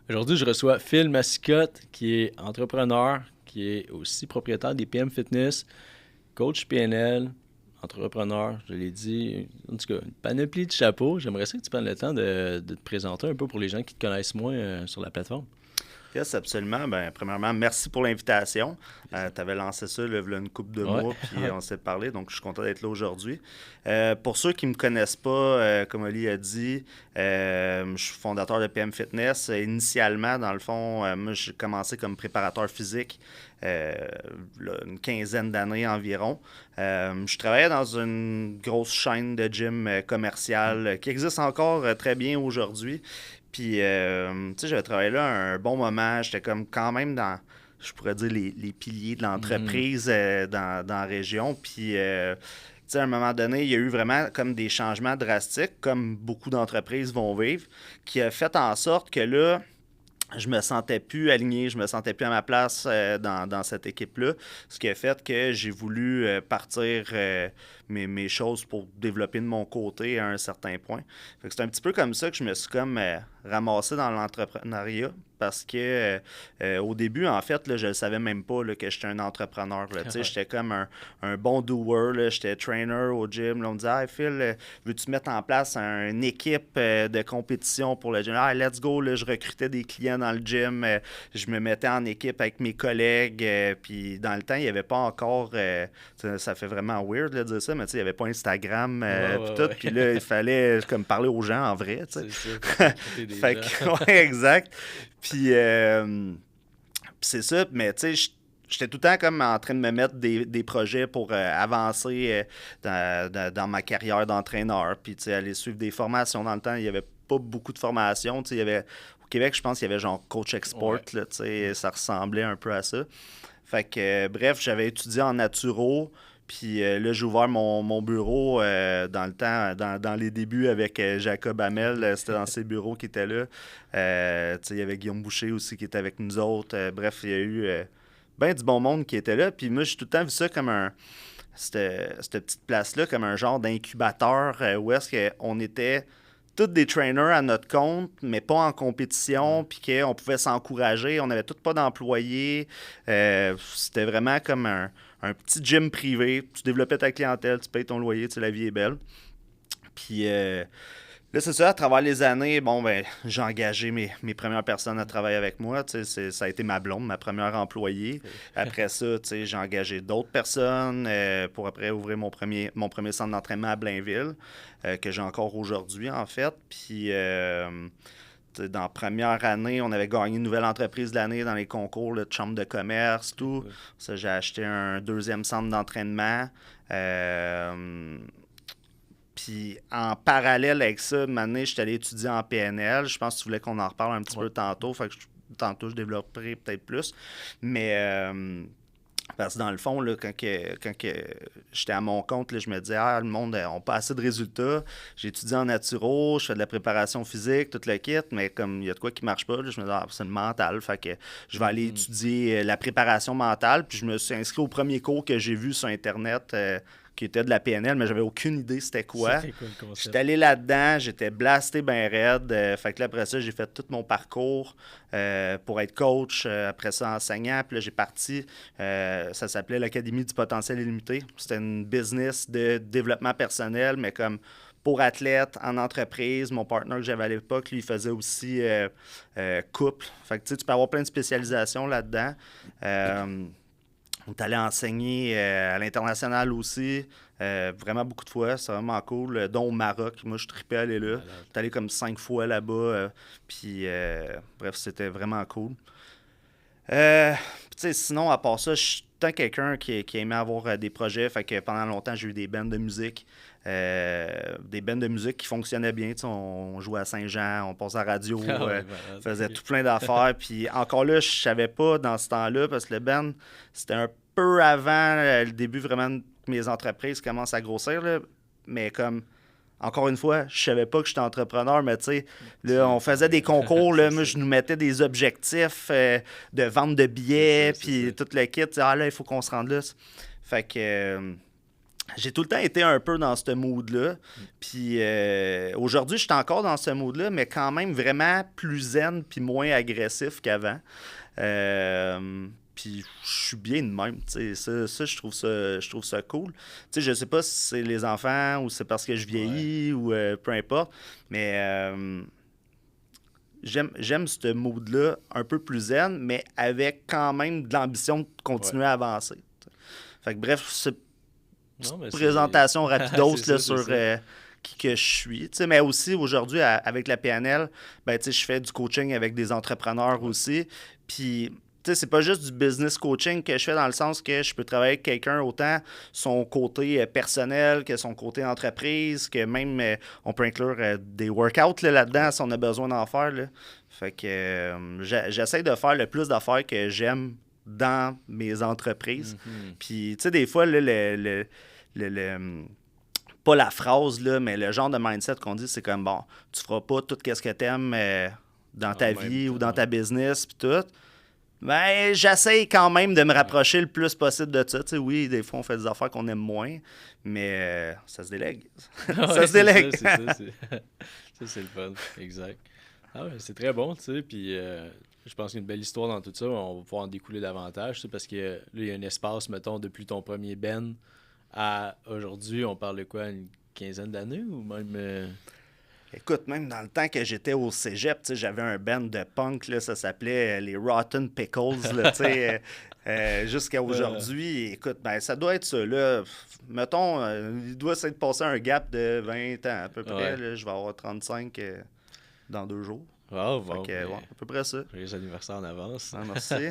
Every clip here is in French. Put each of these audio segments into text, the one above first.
Aujourd'hui, je reçois Phil Massicotte, qui est entrepreneur, qui est aussi propriétaire des PM Fitness, coach PNL, entrepreneur, je l'ai dit. En tout cas, une panoplie de chapeaux. J'aimerais ça que tu prennes le temps de te présenter un peu pour les gens qui te connaissent moins sur la plateforme. Yes, absolument. Ben, premièrement, merci pour l'invitation. Tu avais lancé ça là, v'là une couple de Ouais, mois, puis ouais. on s'est parlé, donc je suis content d'être là aujourd'hui. Pour ceux qui ne me connaissent pas, comme Oli a dit, je suis fondateur de PM Fitness. Initialement, dans le fond, moi, j'ai commencé comme préparateur physique là, une quinzaine d'années environ. Je travaillais dans une grosse chaîne de gym commerciale qui existe encore très bien aujourd'hui. Puis, tu sais, j'avais travaillé là un bon moment. J'étais comme quand même dans, je pourrais dire, les piliers de Mhm. l'entreprise dans la région. Puis, tu sais, à un moment donné, il y a eu vraiment comme des changements drastiques, comme beaucoup d'entreprises vont vivre, qui a fait en sorte que là, je me sentais plus aligné, je me sentais plus à ma place dans cette équipe-là. Ce qui a fait que j'ai voulu partir mes choses pour développer de mon côté à un certain point. Fait que c'est un petit peu comme ça que je me suis comme ramassé dans l'entrepreneuriat parce que au début, en fait, là, je ne savais même pas là, que j'étais un entrepreneur. Là. Tu sais, Ouais. j'étais comme un bon doer, là. J'étais trainer au gym. Là, on me disait, hey, Phil, veux-tu mettre en place une équipe de compétition pour le gym? Ah, let's go, là, je recrutais des clients dans le gym, je me mettais en équipe avec mes collègues, puis dans le temps, il n'y avait pas encore, ça fait vraiment weird là, de dire ça, mais tu sais, il n'y avait pas Instagram, Ouais, puis ouais, tout, ouais. puis là, il fallait comme parler aux gens en vrai, tu C'est ça, faut sais. recruter des Fait gens. que, ouais, exact. Puis, c'est ça, mais tu sais, j'étais tout le temps comme en train de me mettre des projets pour avancer dans ma carrière d'entraîneur. Puis, tu sais, aller suivre des formations. Dans le temps, il n'y avait pas beaucoup de formations. Tu sais, il y avait, au Québec, je pense qu'il y avait genre Coach Export, Ouais. là, tu sais, Ouais. ça ressemblait un peu à ça. Fait que, bref, j'avais étudié en naturo. Puis là, j'ai ouvert mon bureau dans le temps, dans les débuts avec Jacob Hamel. C'était dans ses bureaux qui étaient là. Tu sais, il y avait Guillaume Boucher aussi qui était avec nous autres. Bref, il y a eu ben du bon monde qui était là. Puis moi, j'ai tout le temps vu ça comme cette petite place-là, comme un genre d'incubateur où est-ce qu'on était tous des trainers à notre compte, mais pas en compétition, Ouais. puis qu'on pouvait s'encourager. On n'avait tous pas d'employés. C'était vraiment comme un petit gym privé. Tu développais ta clientèle, tu payes ton loyer, tu sais, la vie est belle. Puis là, c'est ça, à travers les années, bon, ben, j'ai engagé mes premières personnes à travailler avec moi. Tu sais, ça a été ma blonde, ma première employée. Cool. Après ça, tu sais, j'ai engagé d'autres personnes pour après ouvrir mon premier centre d'entraînement à Blainville, que j'ai encore aujourd'hui, en fait. Puis, tu sais, dans la première année, on avait gagné une nouvelle entreprise de l'année dans les concours là, de chambre de commerce, Très tout. cool. Ça, j'ai acheté un deuxième centre d'entraînement. Puis en parallèle avec ça, une année, je suis allé étudier en PNL. Je pense que tu voulais qu'on en reparle un petit Ouais. peu tantôt. Fait que tantôt, je développerai peut-être plus. Mais parce que dans le fond, là, quand j'étais à mon compte, là, je me disais, ah, le monde n'a pas assez de résultats. J'ai étudié en naturo, je fais de la préparation physique, tout le kit, mais comme il y a de quoi qui marche pas, là, je me dis, ah, c'est le mental. Fait que je vais aller Mhm. étudier la préparation mentale. Puis je me suis inscrit au premier cours que j'ai vu sur Internet. Qui était de la PNL, mais j'avais aucune idée c'était quoi. C'était quoi le J'étais concept? allé là-dedans, j'étais blasté ben raide. Fait que là, après ça, j'ai fait tout mon parcours pour être coach. Après ça, enseignant. Puis là, j'ai parti. Ça s'appelait l'Académie du potentiel illimité. C'était une business de développement personnel, mais comme pour athlètes, en entreprise. Mon partenaire que j'avais à l'époque, lui, il faisait aussi couple. Fait que tu sais, tu peux avoir plein de spécialisations là-dedans. Euh, on est allé enseigner à l'international aussi, vraiment beaucoup de fois, c'est vraiment cool, dont au Maroc. Moi, je tripais aller là. Malade. J'étais allé comme 5 fois là-bas, puis bref, c'était vraiment cool. Tu sais, sinon, à part ça, je suis tout le temps quelqu'un qui aimait avoir des projets, fait que pendant longtemps, j'ai eu des bands de musique. Des bands de musique qui fonctionnaient bien. Tu sais, on jouait à Saint-Jean, on passait à la Ah radio, ouais, malade. faisait Ok. tout plein d'affaires. Puis encore là, je savais pas dans ce temps-là parce que le band, c'était un peu avant le début vraiment de mes entreprises commencent à grossir. Là. Mais comme, encore une fois, je savais pas que j'étais entrepreneur, mais tu sais, là, Tu on faisait des savais. concours, là, C'est moi, ça. je nous mettais des objectifs de vente de C'est ça, billets, c'est ça. puis tout le kit. Ah là, il faut qu'on se rende là. Fait que j'ai tout le temps été un peu dans ce mood-là. Puis aujourd'hui, je suis encore dans ce mood-là, mais quand même vraiment plus zen puis moins agressif qu'avant. Puis je suis bien de même. Ça, je trouve ça cool. Je sais pas si c'est les enfants ou c'est parce que je vieillis ou peu importe, mais j'aime ce mood-là un peu plus zen, mais avec quand même de l'ambition de continuer à avancer. T'sais. Fait que bref, c'est une présentation rapidos là, sur qui que je suis. Mais aussi, aujourd'hui, avec la PNL, ben, je fais du coaching avec des entrepreneurs aussi. Puis, c'est pas juste du business coaching que je fais dans le sens que je peux travailler avec quelqu'un autant son côté personnel que son côté entreprise, que même on peut inclure des workouts là-dedans si on a besoin d'en faire. Là. Fait que j'essaie de faire le plus d'affaires que j'aime dans mes entreprises. Puis, des fois, là, pas la phrase, là, mais le genre de mindset qu'on dit, c'est comme, bon, tu feras pas tout ce que t'aimes dans ta vie ou dans ta business, puis tout. Ben, j'essaie quand même de me rapprocher le plus possible de ça. Oui, des fois, on fait des affaires qu'on aime moins, mais ça se délègue. Ça se délègue. C'est ça, c'est le fun. Exact. Ah ouais, c'est très bon, tu sais, puis je pense qu'il y a une belle histoire dans tout ça. On va pouvoir en découler davantage, parce que là, il y a un espace, mettons, depuis ton premier band à aujourd'hui, on parle de quoi, une quinzaine d'années ou même... Écoute, même dans le temps que j'étais au cégep, j'avais un band de punk, là, ça s'appelait les Rotten Pickles, là, jusqu'à aujourd'hui. Écoute, ben, ça doit être ça. Là. Mettons, il doit s'être passé un gap de 20 ans à peu près. Là, je vais avoir 35 dans 2 jours. Wow, bon, fait que, à peu près ça. Joyeux anniversaire en avance. Ah, merci.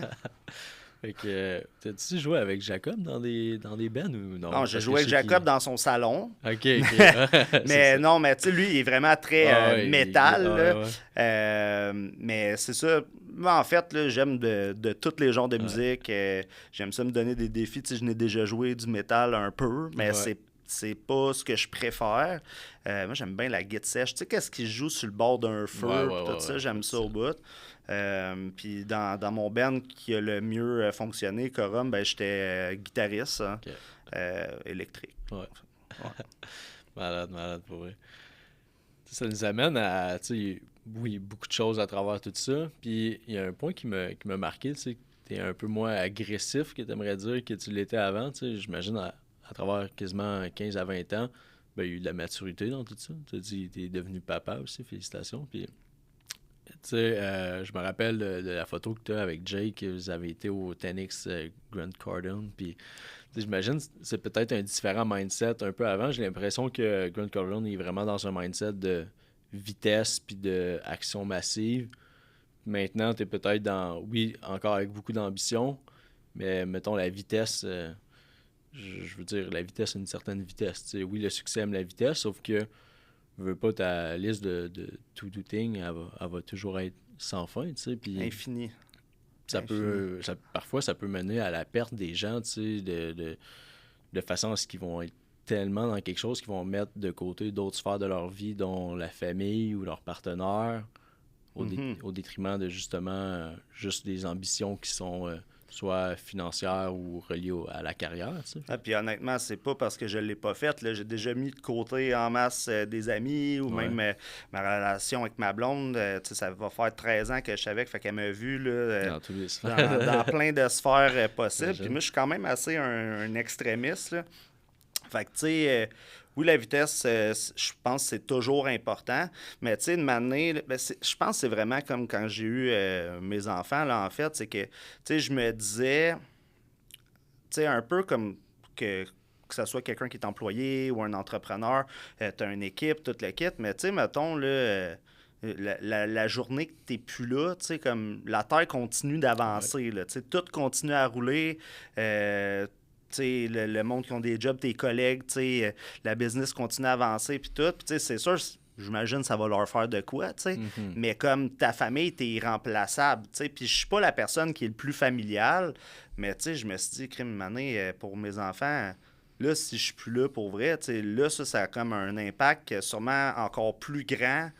Fait que, t'as-tu joué avec Jacob dans des bands ou non? Non, j'ai joué avec Jacob dans son salon. OK. mais non, mais tu sais, lui, il est vraiment très métal. Mais c'est ça. Moi, en fait, là, j'aime de tous les genres de musique. J'aime ça me donner des défis. Tu sais, je n'ai déjà joué du métal un peu, mais c'est pas ce que je préfère. Moi, j'aime bien la guitare sèche. Tu sais, qu'est-ce qui se joue sur le bord d'un feu, tout ça, j'aime ça au bout. Puis dans mon band qui a le mieux fonctionné, Corum, ben, j'étais guitariste électrique. Ouais. Malade pour vrai. Ça nous amène à, oui, beaucoup de choses à travers tout ça. Puis il y a un point qui m'a marqué, tu sais, tu es un peu moins agressif que tu aimerais dire que tu l'étais avant. J'imagine à travers quasiment 15 à 20 ans, ben, il y a eu de la maturité dans tout ça. Tu as dit que tu es devenu papa aussi, félicitations. Puis, tu sais, je me rappelle de la photo que tu as avec Jake, vous avez été au Tenix Grant Cardone. Puis, j'imagine c'est peut-être un différent mindset un peu avant. J'ai l'impression que Grant Cardone est vraiment dans un mindset de vitesse puis d'action massive. Maintenant, tu es peut-être dans, oui, encore avec beaucoup d'ambition, mais mettons la vitesse, je veux dire, la vitesse, c'est une certaine vitesse. T'sais, oui, le succès aime la vitesse, sauf que je veux pas ta liste de to-do thing, elle va toujours être sans fin. Puis infini. Parfois, ça peut mener à la perte des gens, de façon à ce qu'ils vont être tellement dans quelque chose qu'ils vont mettre de côté d'autres sphères de leur vie, dont la famille ou leur partenaire, au détriment de justement juste des ambitions qui sont soit financières ou reliées à la carrière. Puis honnêtement, c'est pas parce que je l'ai pas faite. J'ai déjà mis de côté en masse des amis ou même ma relation avec ma blonde. Ça va faire 13 ans que je savais qu'elle m'a vu là, dans plein de sphères possibles. Puis moi, je suis quand même assez un extrémiste. Là. Fait que, tu sais, oui, la vitesse, je pense que c'est toujours important. Mais, tu sais, de m'amener, je pense que c'est vraiment comme quand j'ai eu mes enfants, là, en fait. C'est que, tu sais, je me disais, tu sais, un peu comme que ce soit quelqu'un qui est employé ou un entrepreneur, tu as une équipe, toute l'équipe. Mais, tu sais, mettons, là, la journée que tu n'es plus là, tu sais, comme la Terre continue d'avancer, là, tu sais, tout continue à rouler. Le monde qui ont des jobs, tes collègues, la business continue à avancer, puis tout. Puis c'est sûr, j'imagine que ça va leur faire de quoi, mais comme ta famille, t'es irremplaçable, puis je suis pas la personne qui est le plus familiale, mais je me suis dit, crime mané, pour mes enfants, là, si je suis plus là pour vrai, là, ça a comme un impact sûrement encore plus grand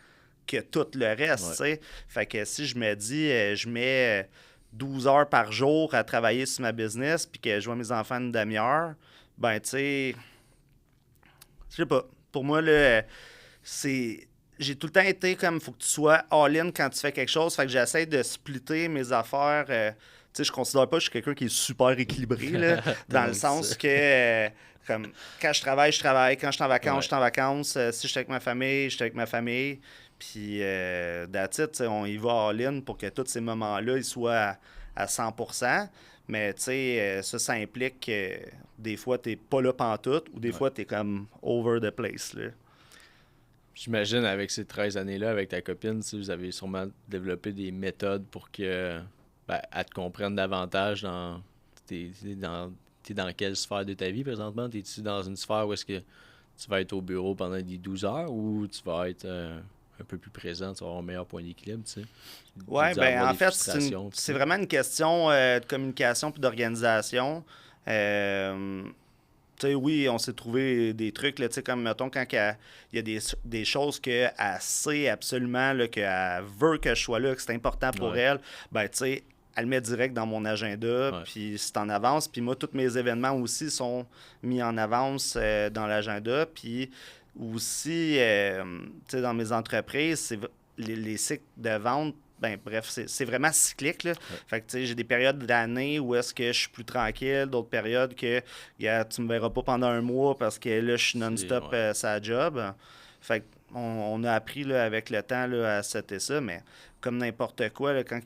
que tout le reste, Fait que si je me dis, je mets 12 heures par jour à travailler sur ma business puis que je vois mes enfants une demi-heure, ben, tu sais, je sais pas. Pour moi, là, c'est... J'ai tout le temps été comme, faut que tu sois all-in quand tu fais quelque chose. Fait que j'essaie de splitter mes affaires. Tu sais, je considère pas que je suis quelqu'un qui est super équilibré, là, dans le sens que, comme, quand je travaille, je travaille. Quand je suis en vacances, je suis en vacances. Si je suis avec ma famille, je suis avec ma famille. Puis, that's it, tu sais, on y va all-in pour que tous ces moments-là, ils soient à 100%. Mais, tu sais, ça implique que des fois, t'es pas là pantoute ou des fois, t'es comme over the place, là. J'imagine avec ces 13 années-là, avec ta copine, vous avez sûrement développé des méthodes pour que elle te comprenne davantage dans. T'es dans quelle sphère de ta vie présentement? T'es-tu dans une sphère où est-ce que tu vas être au bureau pendant des 12 heures ou tu vas être un peu plus présent, tu vas avoir un meilleur point d'équilibre, tu sais? Oui, ben en fait, c'est vraiment une question de communication puis d'organisation. Tu sais, oui, on s'est trouvé des trucs, là, tu sais, comme, mettons, quand il y a des choses qu'elle sait absolument, là, qu'elle veut que je sois là, que c'est important pour elle, ben, tu sais, elle le met direct dans mon agenda, puis c'est en avance. Puis moi, tous mes événements aussi sont mis en avance dans l'agenda. Puis aussi, tu sais, dans mes entreprises, c'est les cycles de vente. Ben, bref, c'est vraiment cyclique, là. Fait que, tu sais, j'ai des périodes d'année où est-ce que je suis plus tranquille, d'autres périodes que, tu me verras pas pendant un mois parce que là, je suis non-stop sa job. Fait qu'on a appris, là, avec le temps, là, à setter ça, mais comme n'importe quoi, là, quand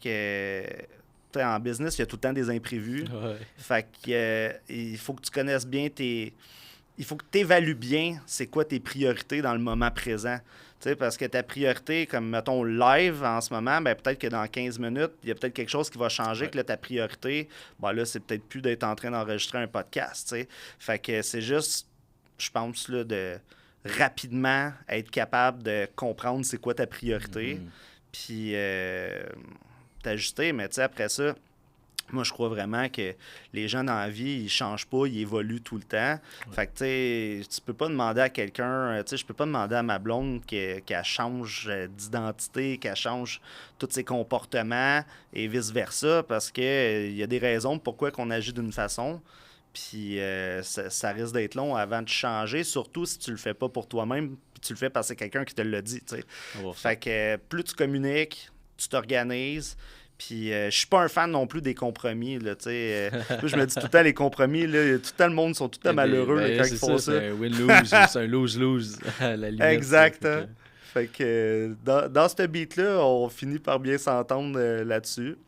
en business, il y a tout le temps des imprévus. Fait que, il faut que tu connaisses bien il faut que tu évalues bien c'est quoi tes priorités dans le moment présent. T'sais, parce que ta priorité, comme mettons live en ce moment, ben peut-être que dans 15 minutes, il y a peut-être quelque chose qui va changer, que là, ta priorité, ben là, c'est peut-être plus d'être en train d'enregistrer un podcast. T'sais. Fait que c'est juste, je pense, là, de rapidement être capable de comprendre c'est quoi ta priorité, puis t'ajuster. Mais tu sais, après ça, moi, je crois vraiment que les gens dans la vie, ils changent pas, ils évoluent tout le temps. Fait que, tu sais, tu peux pas demander à quelqu'un, tu sais, je peux pas demander à ma blonde qu'elle change d'identité, qu'elle change tous ses comportements et vice-versa, parce qu'il y a des raisons pourquoi on agit d'une façon. Puis ça risque d'être long avant de changer, surtout si tu le fais pas pour toi-même, puis tu le fais parce que c'est quelqu'un qui te l'a dit, tu sais. Fait que plus tu communiques, tu t'organises. Puis je suis pas un fan non plus des compromis, là, tu sais. Je me dis tout le temps, les compromis, là, tout le temps, le monde sont tout le temps malheureux là, quand ils font ça. C'est un win-lose, c'est un lose-lose à la limite. Exact. Hein? Fait que dans ce beat-là, on finit par bien s'entendre là-dessus.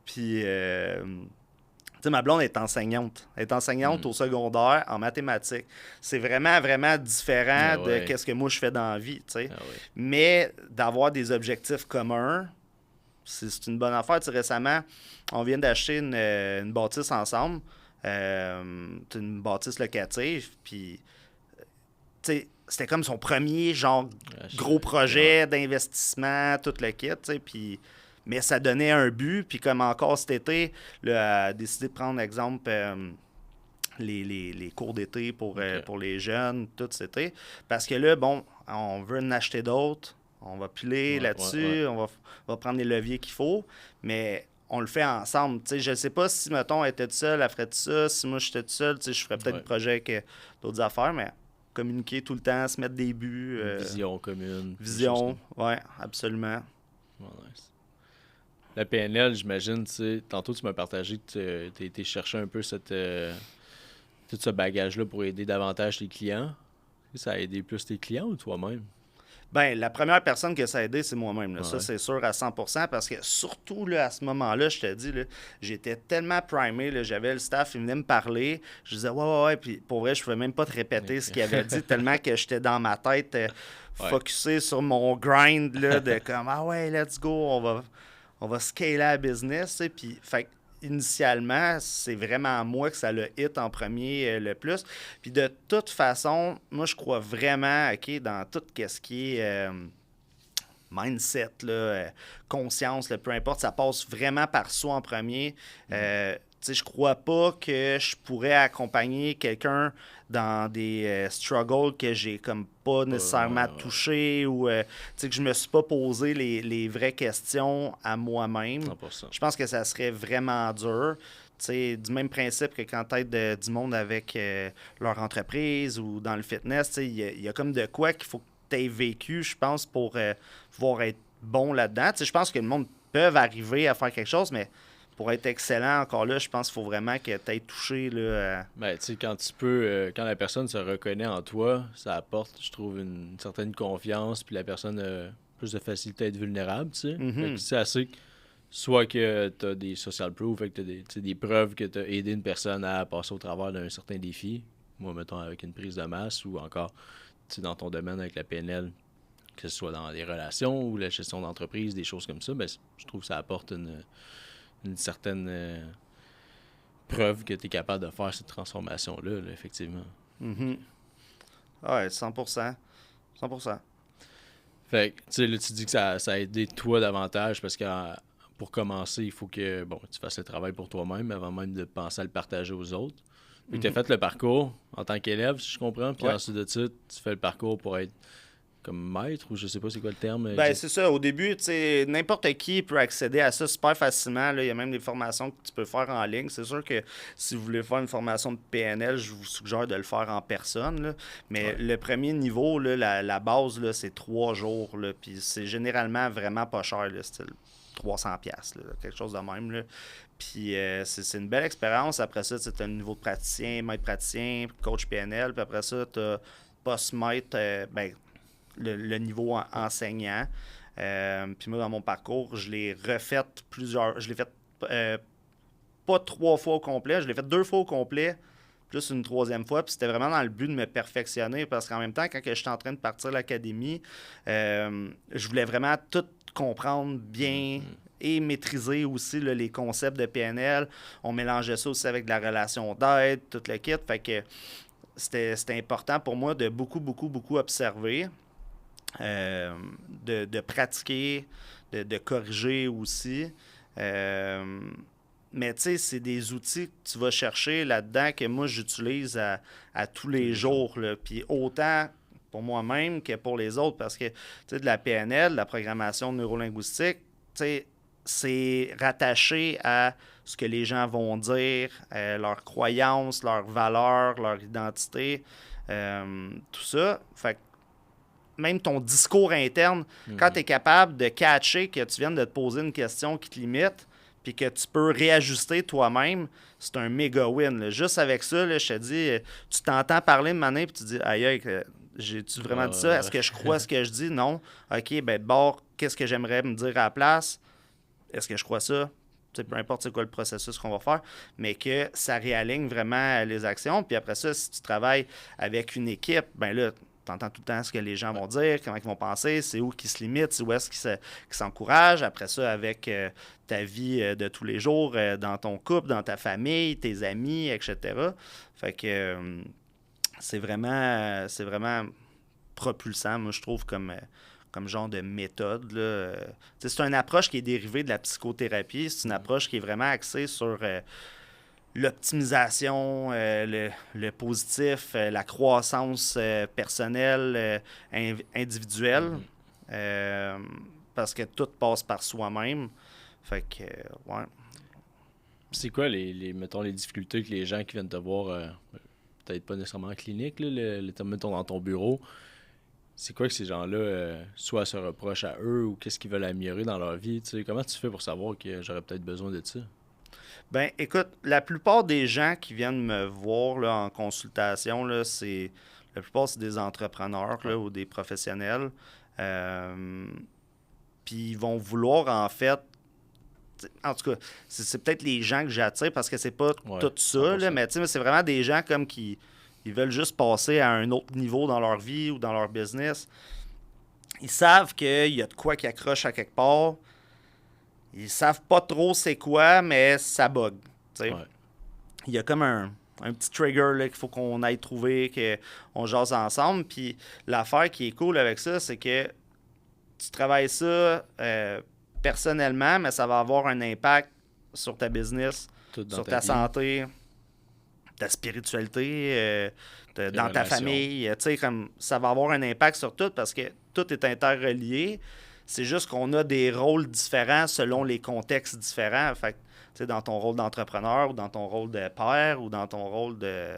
Puis, tu sais, ma blonde est enseignante. Elle est enseignante au secondaire en mathématiques. C'est vraiment, vraiment différent de qu'est-ce que moi je fais dans la vie, tu sais. Mais d'avoir des objectifs communs, c'est une bonne affaire. Tu sais, récemment, on vient d'acheter une bâtisse ensemble. Une bâtisse locative. Puis, tu sais, c'était comme son premier, genre, gros projet d'investissement, tout le kit, tu sais. Puis, mais ça donnait un but. Puis, comme encore cet été, là, elle a décidé de prendre, exemple, les cours d'été pour les jeunes, tout cet été. Parce que là, bon, on veut en acheter d'autres. On va piler là-dessus, on va prendre les leviers qu'il faut, mais on le fait ensemble. T'sais, je ne sais pas si, mettons, elle était toute seule, elle ferait tout ça. Si moi, j'étais toute seule, je ferais peut-être des projets avec d'autres affaires, mais communiquer tout le temps, se mettre des buts. Vision commune. Vision, oui, absolument. Nice. La PNL, j'imagine, tantôt, tu m'as partagé que tu as été chercher un peu tout ce bagage-là pour aider davantage tes clients. Ça a aidé plus tes clients ou toi-même? Ben, la première personne que ça a aidé, c'est moi-même. Là. Ça, c'est sûr à 100%, parce que surtout là, à ce moment-là, je te dis, là, j'étais tellement primé, là, j'avais le staff, il venait me parler, je disais ouais, puis pour vrai, je ne pouvais même pas te répéter ce qu'il avait dit, tellement que j'étais dans ma tête focusé sur mon grind, là, de comme, ah ouais, let's go, on va scaler la business, puis, fait initialement, c'est vraiment moi que ça le hit en premier le plus. Puis de toute façon, moi, je crois vraiment, OK, dans tout ce qui est mindset, là, conscience, là, peu importe, ça passe vraiment par soi en premier. Tu sais, je crois pas que je pourrais accompagner quelqu'un dans des struggles que j'ai comme pas nécessairement touché ou tu sais, que je me suis pas posé les vraies questions à moi-même. 100%. Je pense que ça serait vraiment dur. Tu sais, du même principe que quand tu aides du monde avec leur entreprise ou dans le fitness, tu sais, il y a comme de quoi qu'il faut que tu aies vécu, je pense, pour pouvoir être bon là-dedans. Tu sais, je pense que le monde peut arriver à faire quelque chose, mais pour être excellent, encore là, je pense qu'il faut vraiment que tu aies touché. Là, Ben, tu sais, quand la personne se reconnaît en toi, ça apporte, je trouve, une certaine confiance, puis la personne a plus de facilité à être vulnérable, tu sais. Fait que c'est assez, soit que tu as des social proof, fait que tu as des preuves que tu as aidé une personne à passer au travers d'un certain défi. Moi, mettons, avec une prise de masse, ou encore, tu sais, dans ton domaine avec la PNL, que ce soit dans les relations ou la gestion d'entreprise, des choses comme ça, ben, je trouve que ça apporte une certaine preuve que tu es capable de faire cette transformation-là, là, effectivement. Ouais, 100%. 100%. Fait que, tu sais, là, tu dis que ça a aidé toi davantage parce que pour commencer, il faut que, bon, tu fasses le travail pour toi-même avant même de penser à le partager aux autres. Puis tu as fait le parcours en tant qu'élève, si je comprends, puis ensuite de ça, tu fais le parcours pour être comme maître, ou je sais pas c'est quoi le terme. Ben, c'est ça. Au début, tu sais, n'importe qui peut accéder à ça super facilement. Là. Il y a même des formations que tu peux faire en ligne. C'est sûr que si vous voulez faire une formation de PNL, je vous suggère de le faire en personne. Là. Mais le premier niveau, là, la base, là, c'est 3 jours. Là. Puis c'est généralement vraiment pas cher, là, style 300$, là, quelque chose de même. Là. Puis c'est une belle expérience. Après ça, tu as le niveau de praticien, maître praticien, coach PNL. Puis après ça, tu as post-maître, le niveau enseignant. Puis moi, dans mon parcours, je l'ai refait plusieurs. Je l'ai fait pas 3 fois au complet, je l'ai fait 2 fois au complet, plus une 3e fois. Puis c'était vraiment dans le but de me perfectionner parce qu'en même temps, quand j'étais en train de partir de l'académie, je voulais vraiment tout comprendre bien et maîtriser aussi là, les concepts de PNL. On mélangeait ça aussi avec de la relation d'aide, tout le kit. Fait que c'était important pour moi de beaucoup observer. De pratiquer, de corriger aussi. Mais tu sais, c'est des outils que tu vas chercher là-dedans que moi, j'utilise à tous les jours. Puis autant pour moi-même que pour les autres, parce que tu sais, de la PNL, la programmation neurolinguistique, tu sais, c'est rattaché à ce que les gens vont dire, leurs croyances, leurs valeurs, leur identité, tout ça. Fait que même ton discours interne, quand tu es capable de catcher que tu viens de te poser une question qui te limite, puis que tu peux réajuster toi-même, c'est un méga win. Là. Juste avec ça, là, je te dis, tu t'entends parler de manière, puis tu dis, aïe, j'ai-tu vraiment dit ça? Est-ce que je crois ce que je dis? Non. OK, ben de bord, qu'est-ce que j'aimerais me dire à la place? Est-ce que je crois ça? T'sais, peu importe c'est quoi le processus qu'on va faire, mais que ça réaligne vraiment les actions. Puis après ça, si tu travailles avec une équipe, ben là, tu entends tout le temps ce que les gens vont dire, comment ils vont penser, c'est où qu'ils se limitent, c'est où est-ce qu'ils s'encouragent. Après ça, avec ta vie de tous les jours, dans ton couple, dans ta famille, tes amis, etc. Fait que c'est vraiment propulsant, moi, je trouve, comme genre de méthode. Là. C'est une approche qui est dérivée de la psychothérapie. C'est une approche qui est vraiment axée sur l'optimisation, le positif, la croissance personnelle, individuelle. Parce que tout passe par soi-même. Fait que, ouais. C'est quoi, mettons, les difficultés que les gens qui viennent te voir, peut-être pas nécessairement en clinique, là, mettons dans ton bureau, c'est quoi que ces gens-là, soit se reprochent à eux ou qu'est-ce qu'ils veulent améliorer dans leur vie? T'sais, comment tu fais pour savoir que j'aurais peut-être besoin de ça? Ben, écoute, la plupart des gens qui viennent me voir là, en consultation, là, la plupart, c'est des entrepreneurs là, ou des professionnels. Puis ils vont vouloir, en fait, en tout cas, c'est peut-être les gens que j'attire parce que c'est pas tout ça, là, mais c'est vraiment des gens comme qui ils veulent juste passer à un autre niveau dans leur vie ou dans leur business. Ils savent qu'il y a de quoi qui accroche à quelque part. Ils savent pas trop c'est quoi, mais ça bug. Ouais. Il y a comme un petit trigger là, qu'il faut qu'on aille trouver, qu'on jase ensemble. Puis l'affaire qui est cool avec ça, c'est que tu travailles ça personnellement, mais ça va avoir un impact sur ta business, Tout dans sur ta ta vie. santé, ta spiritualité, dans ta relations. famille. Tu sais, comme ça va avoir un impact sur tout parce que tout est interrelié. C'est juste qu'on a des rôles différents selon les contextes différents. Fait que, tu sais, dans ton rôle d'entrepreneur ou dans ton rôle de père ou dans ton rôle de...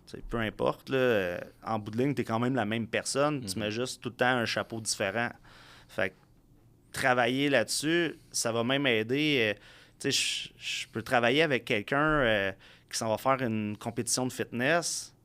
tu sais, peu importe, là, en bout de ligne, tu es quand même la même personne. Tu mets juste tout le temps un chapeau différent. Fait que travailler là-dessus, ça va même aider. Tu sais, je peux travailler avec quelqu'un qui s'en va faire une compétition de fitness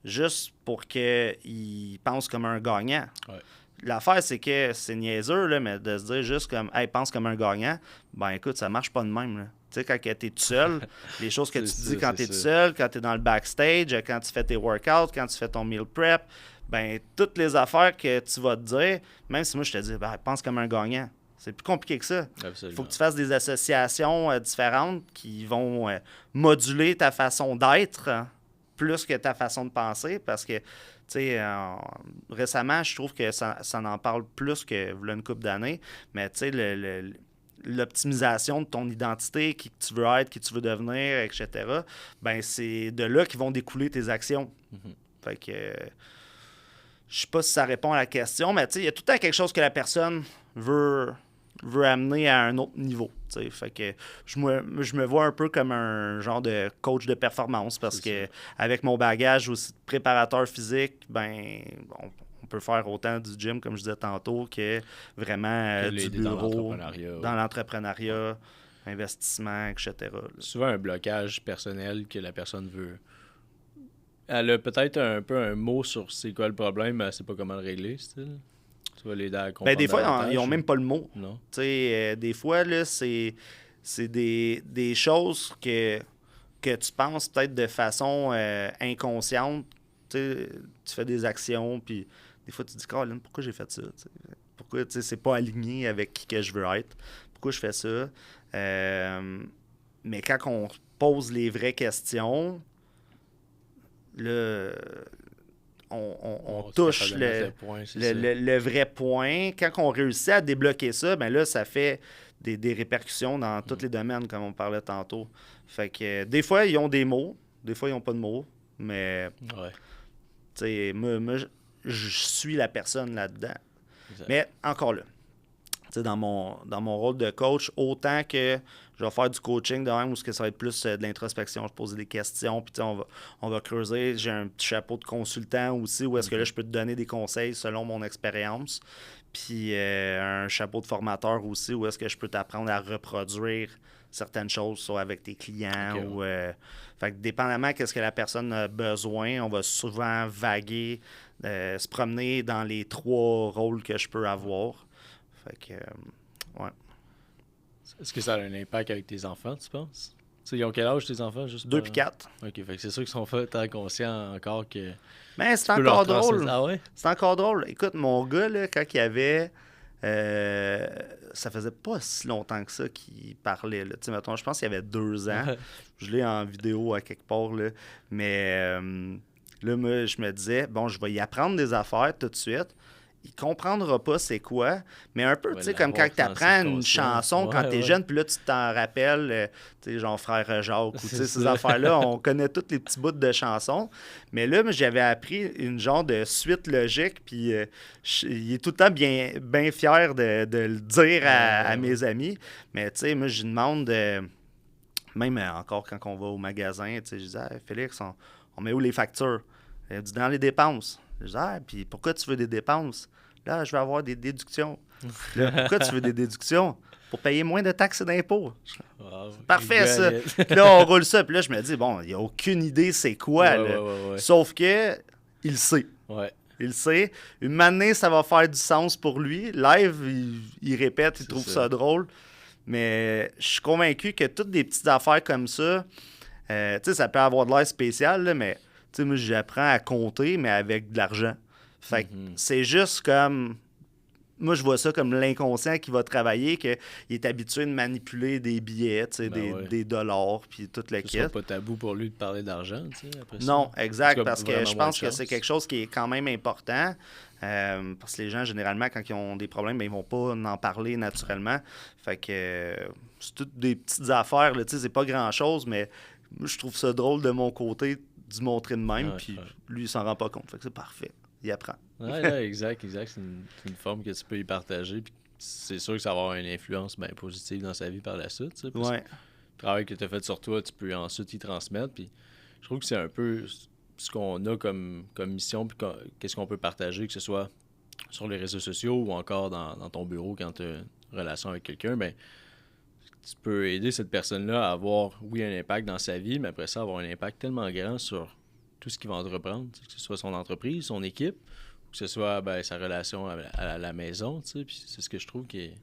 juste pour qu'il pense comme un gagnant. Ouais. L'affaire, c'est que c'est niaiseux, là, mais de se dire juste comme, hey, pense comme un gagnant, ben écoute, ça marche pas de même. Là. Tu sais, quand tu es tout seul, les choses que tu C'est dis ça, quand tu c'est es tout ça. seul, quand tu es dans le backstage, quand tu fais tes workouts, quand tu fais ton meal prep, ben toutes les affaires que tu vas te dire, même si moi je te dis, ben, pense comme un gagnant. C'est plus compliqué que ça. Il Absolument. faut que tu fasses des associations différentes qui vont moduler ta façon d'être plus que ta façon de penser parce que, tu sais, récemment, je trouve que ça en parle plus que v'là une couple d'années, mais tu sais, l'optimisation de ton identité, qui tu veux être, qui tu veux devenir, etc., ben c'est de là qu'ils vont découler tes actions. Fait que je sais pas si ça répond à la question, mais tu sais, il y a tout le temps quelque chose que la personne veut amener à un autre niveau. T'sais. Fait que je me vois un peu comme un genre de coach de performance parce que avec mon bagage aussi de préparateur physique, ben on peut faire autant du gym, comme je disais tantôt, que vraiment Que du l'aider dans bureau, l'entrepreneuriat, dans l'entrepreneuriat, investissement, etc. là. Souvent un blocage personnel que la personne veut. Elle a peut-être un peu un mot sur c'est quoi le problème, mais elle sait pas comment le régler, style. Tu vas l'aider à comprendre Ben, des fois, davantage, ils n'ont même pas le mot. Non. Tu sais, des fois, là, c'est des choses que tu penses peut-être de façon inconsciente. Tu sais, tu fais des actions, puis des fois, tu te dis, Caroline, pourquoi j'ai fait ça? T'sais? Pourquoi c'est pas aligné avec qui que je veux être? Pourquoi je fais ça? Mais quand on pose les vraies questions, là, on touche le vrai point. Quand on réussit à débloquer ça, ben là, ça fait des répercussions dans tous les domaines, comme on parlait tantôt. Fait que des fois, ils ont des mots, des fois, ils n'ont pas de mots, mais Ouais. tu sais, moi, je suis la personne là-dedans. Exact. Mais encore là, tu sais, dans mon rôle de coach, autant que je vais faire du coaching de même, ou que ça va être plus de l'introspection, je pose des questions, puis on va creuser. J'ai un petit chapeau de consultant aussi, où est-ce que là, je peux te donner des conseils selon mon expérience. Puis un chapeau de formateur aussi, où est-ce que je peux t'apprendre à reproduire certaines choses, soit avec tes clients Okay, ou... fait que dépendamment de ce que la personne a besoin, on va souvent vaguer, se promener dans les 3 rôles que je peux avoir. Fait que, ouais. Est-ce que ça a un impact avec tes enfants, tu penses? T'sais, ils ont quel âge tes enfants? Juste 2 puis 4. OK, fait que c'est sûr qu'ils sont tant conscients encore que... Mais c'est tu peux leur encore drôle. transmettre. Ah ouais? C'est encore drôle. Écoute, mon gars, là, quand il avait... ça faisait pas si longtemps que ça qu'il parlait. Là. Mettons, je pense qu'il avait 2 ans. Je l'ai en vidéo à quelque part. Là. Mais là, moi, je me disais, bon, je vais y apprendre des affaires tout de suite. Il comprendra pas c'est quoi, mais un peu, tu sais, comme quand tu apprends une chanson quand t'es jeune, puis là, tu t'en rappelles, tu sais, genre Frère Jacques, ou tu sais, ces affaires-là, on connaît tous les petits bouts de chansons, mais là, j'avais appris une genre de suite logique, puis il est tout le temps bien fier de le dire à mes amis, mais tu sais, moi, je lui demande, même encore quand on va au magasin, tu sais, je dis, hey, Félix, on met où les factures? Il dit, dans les dépenses. Je dis, ah, puis pourquoi tu veux des dépenses? Là, je veux avoir des déductions. Là, pourquoi tu veux des déductions? Pour payer moins de taxes et d'impôts. Wow, parfait, ça. Puis là, on roule ça. Puis là, je me dis, bon, il n'y a aucune idée c'est quoi. Là. Ouais. Sauf que il sait. Ouais. Il sait. Une matinée, ça va faire du sens pour lui. Live, il répète, il trouve ça drôle. Mais je suis convaincu que toutes des petites affaires comme ça, tu sais, ça peut avoir de l'air spécial, là, mais tu sais, moi, j'apprends à compter, mais avec de l'argent. Fait que c'est juste comme moi, je vois ça comme l'inconscient qui va travailler, qu'il est habitué de manipuler des billets, des dollars, puis tout le Que ce kit. soit pas tabou pour lui de parler d'argent, après ça. Non, exact, En tout cas, parce que vraiment je moins pense de que c'est chance. quelque chose qui est quand même important. Parce que les gens, généralement, quand ils ont des problèmes, ben, ils vont pas en parler naturellement. Fait que c'est toutes des petites affaires, là, c'est pas grand-chose, mais moi, je trouve ça drôle de mon côté d'y montrer de même, puis lui, il s'en rend pas compte. Fait que c'est parfait. Il apprend. Ouais, exact. C'est une forme que tu peux y partager. Puis c'est sûr que ça va avoir une influence bien positive dans sa vie par la suite. Parce que le travail que tu as fait sur toi, tu peux ensuite y transmettre. Puis je trouve que c'est un peu ce qu'on a comme mission, puis qu'est-ce qu'on peut partager, que ce soit sur les réseaux sociaux ou encore dans ton bureau quand tu as une relation avec quelqu'un. Ben, tu peux aider cette personne-là à avoir, oui, un impact dans sa vie, mais après ça, avoir un impact tellement grand sur tout ce qu'il va entreprendre, que ce soit son entreprise, son équipe, ou que ce soit sa relation à la maison, puis c'est ce que je trouve qui est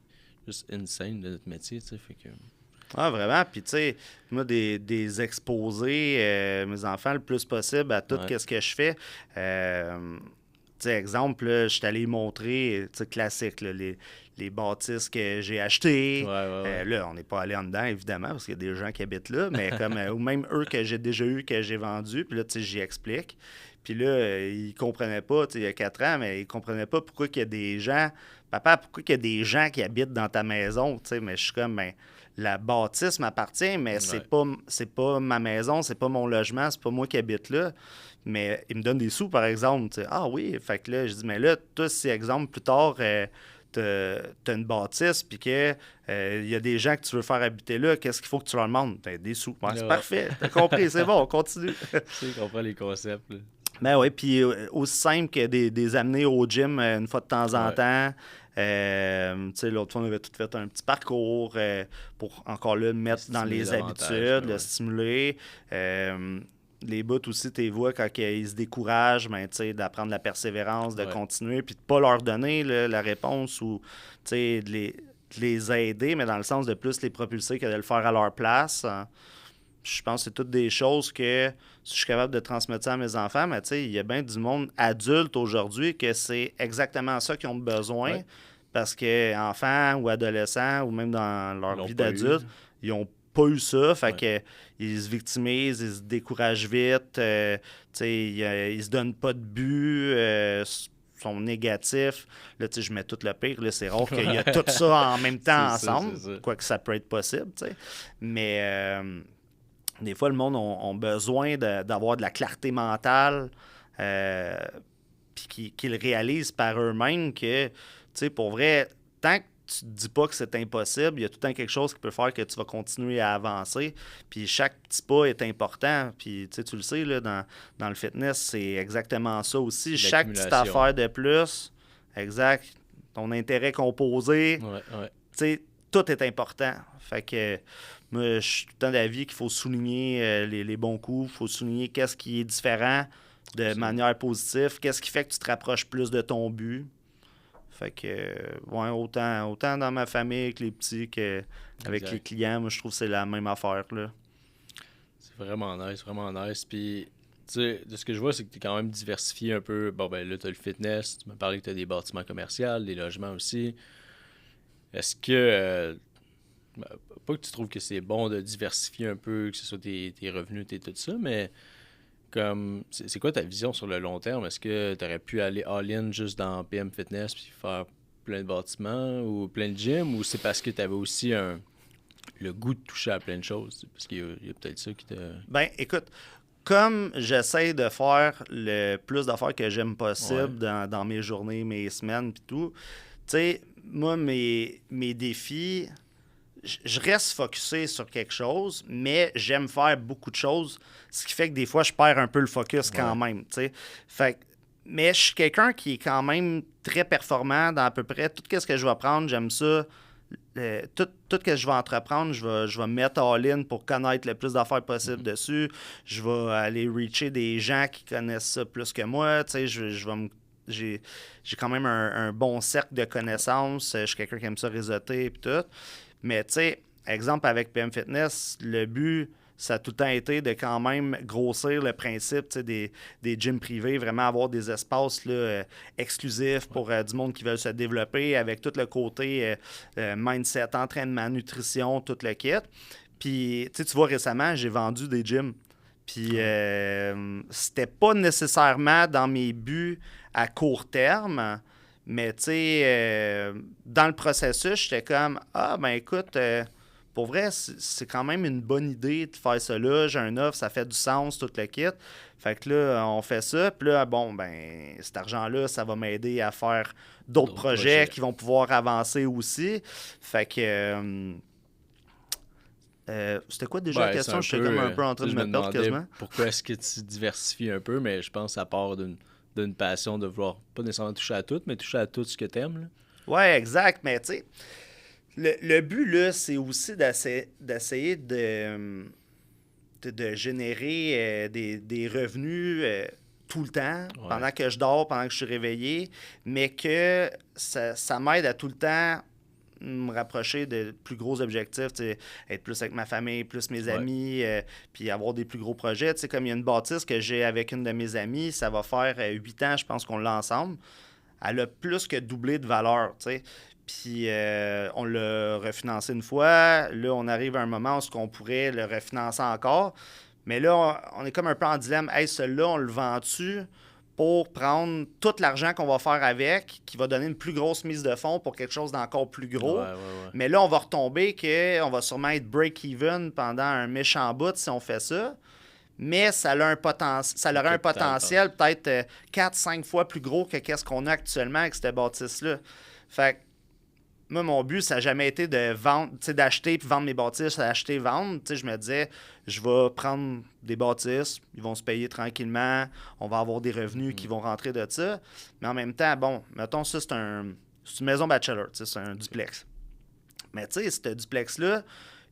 juste insane de notre métier, fait que... Ah, vraiment. Puis, tu sais, moi, des exposés, mes enfants, le plus possible à tout ce que je fais. Tu sais, exemple, là, je suis allé montrer, tu sais, classique, là, les bâtisses que j'ai achetées. Là, on n'est pas allé en dedans, évidemment, parce qu'il y a des gens qui habitent là, mais comme, ou même eux que j'ai déjà eu, que j'ai vendus. Puis là, tu sais, j'y explique. Puis là, ils comprenaient pas, tu sais, il y a 4 ans, mais ils comprenaient pas pourquoi qu'il y a des gens... Papa, pourquoi qu'il y a des gens qui habitent dans ta maison, tu sais, mais je suis comme... Ben, la bâtisse m'appartient, mais c'est pas ma maison, c'est pas mon logement, c'est pas moi qui habite là. Mais il me donne des sous, par exemple. T'sais. Ah oui, fait que là, je dis, mais là, toi, si, exemple, plus tard, t'as une bâtisse, puis que il y a des gens que tu veux faire habiter là, qu'est-ce qu'il faut que tu leur demandes? Des sous. Ouais, c'est parfait, t'as compris, c'est bon, on continue. Tu sais, comprends les concepts, là. Ben oui, puis aussi simple que des amener au gym une fois de temps en temps. Tu sais, l'autre fois, on avait tout fait un petit parcours pour encore là mettre dans les habitudes, le stimuler. Les bouts aussi, tu vois, quand ils se découragent, ben, d'apprendre la persévérance, de continuer, puis de pas leur donner là, la réponse ou de les aider, mais dans le sens de plus les propulser que de le faire à leur place. Je pense que c'est toutes des choses que si je suis capable de transmettre ça à mes enfants, mais tu sais, il y a bien du monde adulte aujourd'hui que c'est exactement ça qu'ils ont besoin parce qu'enfants ou adolescents ou même dans leur vie d'adulte, ils n'ont pas eu ça. Fait que ils se victimisent, ils se découragent vite, tu sais, ils se donnent pas de but, sont négatifs. Là, tu sais, je mets tout le pire. Là, c'est rare qu'il y a tout ça en même temps ensemble, quoique ça peut être possible, tu sais. Mais... des fois, le monde a besoin d'avoir de la clarté mentale, puis qu'ils réalisent par eux-mêmes que, tu sais, pour vrai, tant que tu te dis pas que c'est impossible, il y a tout le temps quelque chose qui peut faire que tu vas continuer à avancer. Puis chaque petit pas est important. Puis, tu sais, tu le sais, là, dans le fitness, c'est exactement ça aussi. Chaque petite affaire de plus, exact, ton intérêt composé, tu sais, tout est important. Fait que... moi, je suis tout le temps d'avis qu'il faut souligner les bons coups, il faut souligner qu'est-ce qui est différent de manière positive, qu'est-ce qui fait que tu te rapproches plus de ton but. Fait que, ouais, autant dans ma famille avec les petits qu'avec les clients, moi, je trouve que c'est la même affaire, là. C'est vraiment nice, vraiment nice. Puis, tu sais, de ce que je vois, c'est que tu es quand même diversifié un peu. Bon, ben là, tu as le fitness, tu m'as parlé que tu as des bâtiments commerciaux, des logements aussi. Est-ce que... pas que tu trouves que c'est bon de diversifier un peu, que ce soit tes revenus, tout ça, mais comme c'est quoi ta vision sur le long terme? Est-ce que tu aurais pu aller all-in juste dans PM Fitness puis faire plein de bâtiments ou plein de gyms, ou c'est parce que tu avais aussi le goût de toucher à plein de choses? Parce qu'il y a peut-être ça qui te... Ben, écoute, comme j'essaie de faire le plus d'affaires que j'aime possible dans mes journées, mes semaines puis tout, tu sais, moi, mes défis... je reste focusé sur quelque chose, mais j'aime faire beaucoup de choses, ce qui fait que des fois, je perds un peu le focus quand même, tu sais. Fait mais je suis quelqu'un qui est quand même très performant dans à peu près tout ce que je vais prendre. J'aime ça. Tout ce que je vais entreprendre, je vais me mettre all-in pour connaître le plus d'affaires possible dessus. Je vais aller reacher des gens qui connaissent ça plus que moi. Tu sais, j'ai quand même un bon cercle de connaissances. Je suis quelqu'un qui aime ça réseauter et tout. Mais tu sais, exemple avec PM Fitness, le but, ça a tout le temps été de quand même grossir le principe des gyms privés, vraiment avoir des espaces là, exclusifs pour du monde qui veut se développer avec tout le côté mindset, entraînement, nutrition, tout le kit. Puis, tu vois, récemment, j'ai vendu des gyms. Puis, c'était pas nécessairement dans mes buts à court terme, mais tu sais, dans le processus, j'étais comme, ben écoute, pour vrai, c'est quand même une bonne idée de faire ça là. J'ai un offre, ça fait du sens, tout le kit. Fait que là, on fait ça. Puis là, bon, ben, cet argent-là, ça va m'aider à faire d'autres projets qui vont pouvoir avancer aussi. Fait que... c'était quoi déjà la question? Je suis comme un peu en train de me perdre quasiment. Pourquoi est-ce que tu diversifies un peu? Mais je pense que ça part d'une passion de vouloir pas nécessairement toucher à tout, mais toucher à tout ce que tu aimes. Ouais, exact. Mais tu sais, le but, là, c'est aussi d'essayer de générer des revenus tout le temps, pendant que je dors, pendant que je suis réveillé, mais que ça m'aide à tout le temps me rapprocher de plus gros objectifs, être plus avec ma famille, plus mes amis, puis avoir des plus gros projets. Comme il y a une bâtisse que j'ai avec une de mes amies, ça va faire 8 ans, je pense qu'on l'a ensemble. Elle a plus que doublé de valeur, tu sais. Puis on l'a refinancé une fois. Là, on arrive à un moment où on pourrait le refinancer encore. Mais là, on est comme un peu en dilemme. Hey, celui-là, on le vend-tu pour prendre tout l'argent qu'on va faire avec, qui va donner une plus grosse mise de fonds pour quelque chose d'encore plus gros. Ouais. Mais là, on va retomber qu'on va sûrement être break-even pendant un méchant bout si on fait ça. Mais ça a un potentiel peut-être 4-5 fois plus gros que ce qu'on a actuellement avec cette bâtisse-là. Fait que moi, mon but, ça n'a jamais été de vendre, d'acheter puis vendre mes bâtisses, d'acheter, vendre. Je me disais, je vais prendre des bâtisses, ils vont se payer tranquillement, on va avoir des revenus qui vont rentrer de ça. Mais en même temps, bon, mettons, ça, c'est une maison bachelor, c'est un duplex. Mais tu sais, ce duplex-là,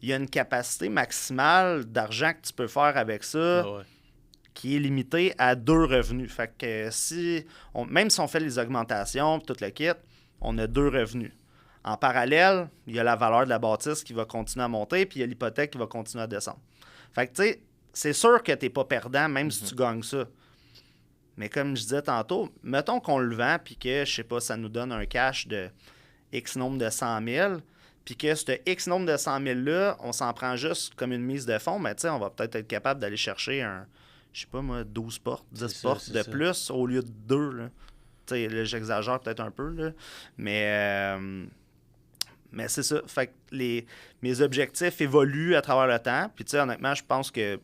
il y a une capacité maximale d'argent que tu peux faire avec ça qui est limitée à 2 revenus. Fait que même si on fait les augmentations, tout le kit, on a 2 revenus. En parallèle, il y a la valeur de la bâtisse qui va continuer à monter, puis il y a l'hypothèque qui va continuer à descendre. Fait que, tu sais, c'est sûr que tu n'es pas perdant, même si tu gagnes ça. Mais comme je disais tantôt, mettons qu'on le vend, puis que, je sais pas, ça nous donne un cash de X nombre de 100 000, puis que ce X nombre de 100 000-là, on s'en prend juste comme une mise de fonds, mais tu sais, on va peut-être être capable d'aller chercher je sais pas moi, 12 portes, 10 portes de plus au lieu de 2, là. Tu sais, là, j'exagère peut-être un peu, là. Mais c'est ça. Fait que mes objectifs évoluent à travers le temps. Puis, tu sais, honnêtement, je pense que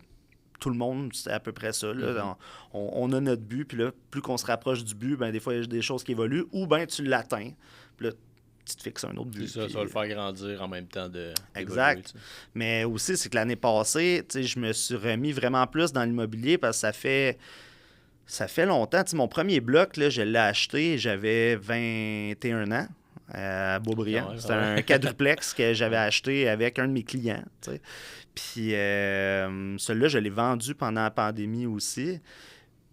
tout le monde, c'est à peu près ça. Là. On a notre but. Puis là, plus qu'on se rapproche du but, ben des fois, il y a des choses qui évoluent. Ou bien tu l'atteins. Puis là, tu te fixes un autre but. C'est ça, ça va le faire grandir en même temps de. Exact. Mais aussi, c'est que l'année passée, tu sais, je me suis remis vraiment plus dans l'immobilier parce que ça fait longtemps. Tu sais, mon premier bloc, là, je l'ai acheté, j'avais 21 ans. À Beaubriand. C'était un quadruplex que j'avais acheté avec un de mes clients. T'sais. Puis celui-là, je l'ai vendu pendant la pandémie aussi.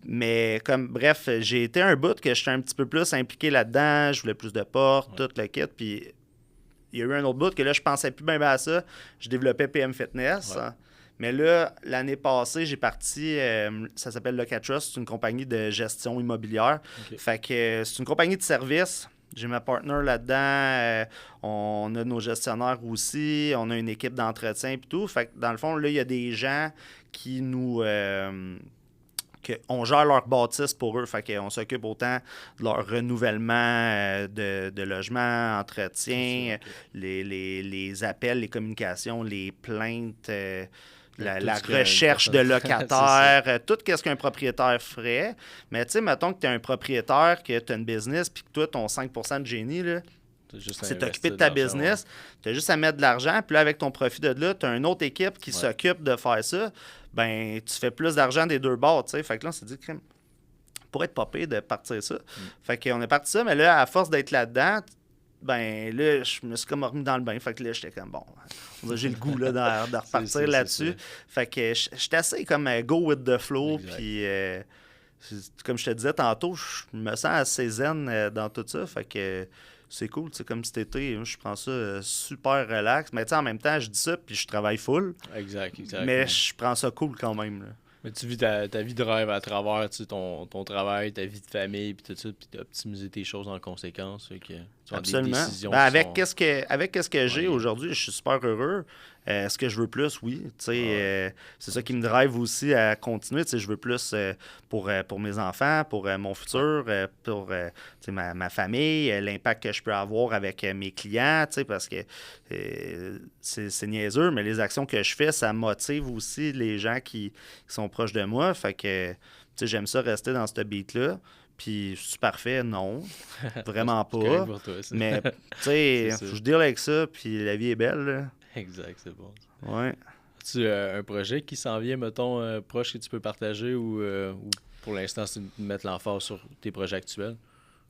Mais bref, j'ai été un bout que j'étais un petit peu plus impliqué là-dedans. Je voulais plus de portes, tout le kit. Puis il y a eu un autre bout que là, je pensais plus bien à ça. Je développais PM Fitness. Ouais. Mais là, l'année passée, j'ai parti, ça s'appelle Locatrust, c'est une compagnie de gestion immobilière. Okay. Fait que c'est une compagnie de services. J'ai ma partner là-dedans, on a nos gestionnaires aussi, on a une équipe d'entretien et tout. Fait que dans le fond, là, il y a des gens qui nous... on gère leur bâtisse pour eux. Fait qu'on s'occupe autant de leur renouvellement de logement, entretien, okay. les appels, les communications, les plaintes... La recherche de locataires, tout ce qu'un propriétaire ferait. Mais tu sais, mettons que tu es un propriétaire, que tu as une business, puis que toi, ton 5% de génie, là, c'est t'occuper de ta business. Tu as juste à mettre de l'argent, puis là, avec ton profit de là, tu as une autre équipe qui s'occupe de faire ça. Ben, tu fais plus d'argent des 2 bords, tu sais. Fait que là, on s'est dit, pour être popé de partir ça. Fait qu'on est parti ça, mais là, à force d'être là-dedans, ben là, je me suis comme remis dans le bain. Fait que là, j'étais comme, bon, j'ai le goût là, de repartir là-dessus. Fait que j'étais assez comme go with the flow. Puis, comme je te disais tantôt, je me sens assez zen dans tout ça. Fait que c'est cool. C'est comme cet été, je prends ça super relax. Mais en même temps, je dis ça, puis je travaille full. Exact. Mais je prends ça cool quand même. Là. Mais tu vis ta vie de rêve à travers ton travail, ta vie de famille, puis tout ça, puis d'optimiser tes choses en conséquence. Fait que tu vas avoir des décisions avec qu'est-ce que j'ai aujourd'hui, je suis super heureux. Est-ce que je veux plus? Oui. C'est ça qui me drive aussi à continuer. Je veux plus pour mes enfants, pour mon futur, pour ma famille, l'impact que je peux avoir avec mes clients, parce que c'est niaiseux, mais les actions que je fais, ça motive aussi les gens qui sont proches de moi. Fait que j'aime ça rester dans ce beat-là. Puis, c'est parfait? Non. Vraiment pas. Pour toi, mais, je deal avec ça, puis la vie est belle, là. Exact, c'est bon. Ouais. As-tu un projet qui s'en vient, mettons, proche que tu peux partager ou pour l'instant, c'est de mettre l'emphase sur tes projets actuels?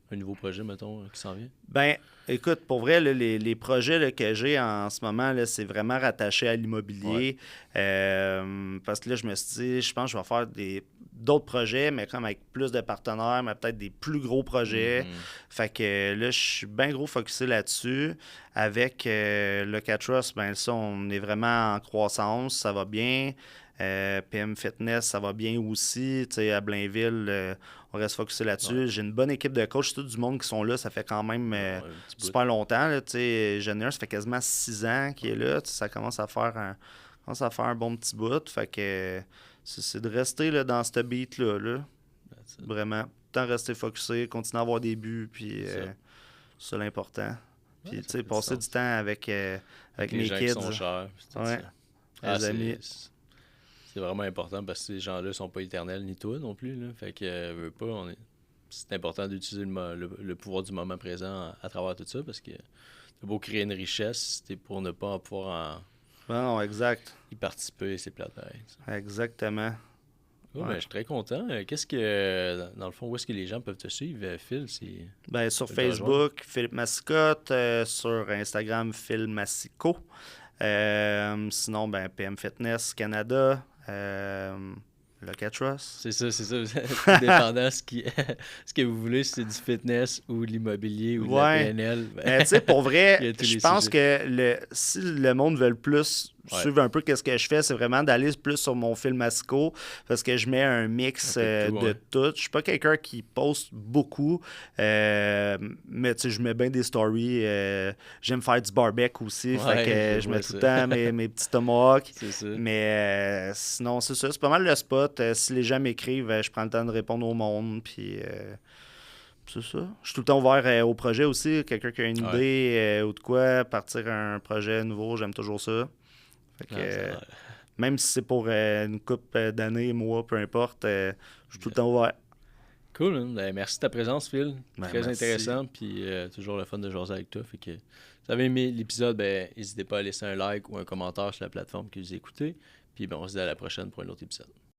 Un nouveau projet, mettons, qui s'en vient? Ben, écoute, pour vrai, là, les projets là, que j'ai en ce moment, là, c'est vraiment rattaché à l'immobilier. Parce que là, je me suis dit, je pense que je vais faire d'autres projets, mais comme avec plus de partenaires, mais peut-être des plus gros projets. Fait que là, je suis bien gros focusé là-dessus. Avec Locatrust, ben ça, on est vraiment en croissance, ça va bien. PM Fitness, ça va bien aussi. T'sais, à Blainville, on reste focusé là-dessus. Ouais. J'ai une bonne équipe de coachs. C'est tout du monde qui sont là. Ça fait quand même super longtemps. Là, Junior, ça fait quasiment 6 ans qu'il est là. Ça commence à faire un bon petit bout. Fait que c'est de rester là, dans ce beat-là. Là. Vraiment. Tout le temps rester focusé, continuer à avoir des buts. Puis c'est l'important. Puis passer du temps avec mes gens kids. Qui sont chers, les amis. C'est vraiment important parce que ces gens-là sont pas éternels, ni toi non plus. Là. Fait que c'est important d'utiliser le pouvoir du moment présent à travers tout ça parce que t'as beau créer une richesse, c'est pour ne pas pouvoir Non, exact. y participer, c'est plate pareil. Exactement. Oh, ben, je suis très content. Qu'est-ce que, dans le fond, où est-ce que les gens peuvent te suivre, Phil? Ben, sur Facebook, Philippe Massicotte. Sur Instagram, Phil Massico. Sinon, ben, PM Fitness Canada. Locatrust. C'est ça. Dépendant ce que vous voulez, si c'est du fitness ou de l'immobilier ou de la PNL. Ben, tu sais, pour vrai, je pense que si le monde veut le plus suivre un peu qu'est-ce que je fais, c'est vraiment d'aller plus sur mon Phil Massico parce que je mets un mix de tout. Je suis pas quelqu'un qui poste beaucoup, mais tu sais, je mets bien des stories. J'aime faire du barbecue aussi, fait que je mets tout le temps mes petits tomahawks. C'est ça. Mais sinon, c'est ça. C'est pas mal le spot. Si les gens m'écrivent, je prends le temps de répondre au monde, puis... c'est ça. Je suis tout le temps ouvert au projet aussi. Quelqu'un qui a une idée ou de quoi, partir un projet nouveau, j'aime toujours ça. Fait que, même si c'est pour une couple d'années, mois, peu importe, je suis tout le temps ouvert. Cool. Hein? Ben, merci de ta présence, Phil. Très intéressant. Puis toujours le fun de jaser avec toi. Fait que, si vous avez aimé l'épisode, n'hésitez pas à laisser un like ou un commentaire sur la plateforme que vous écoutez. Puis on se dit à la prochaine pour un autre épisode.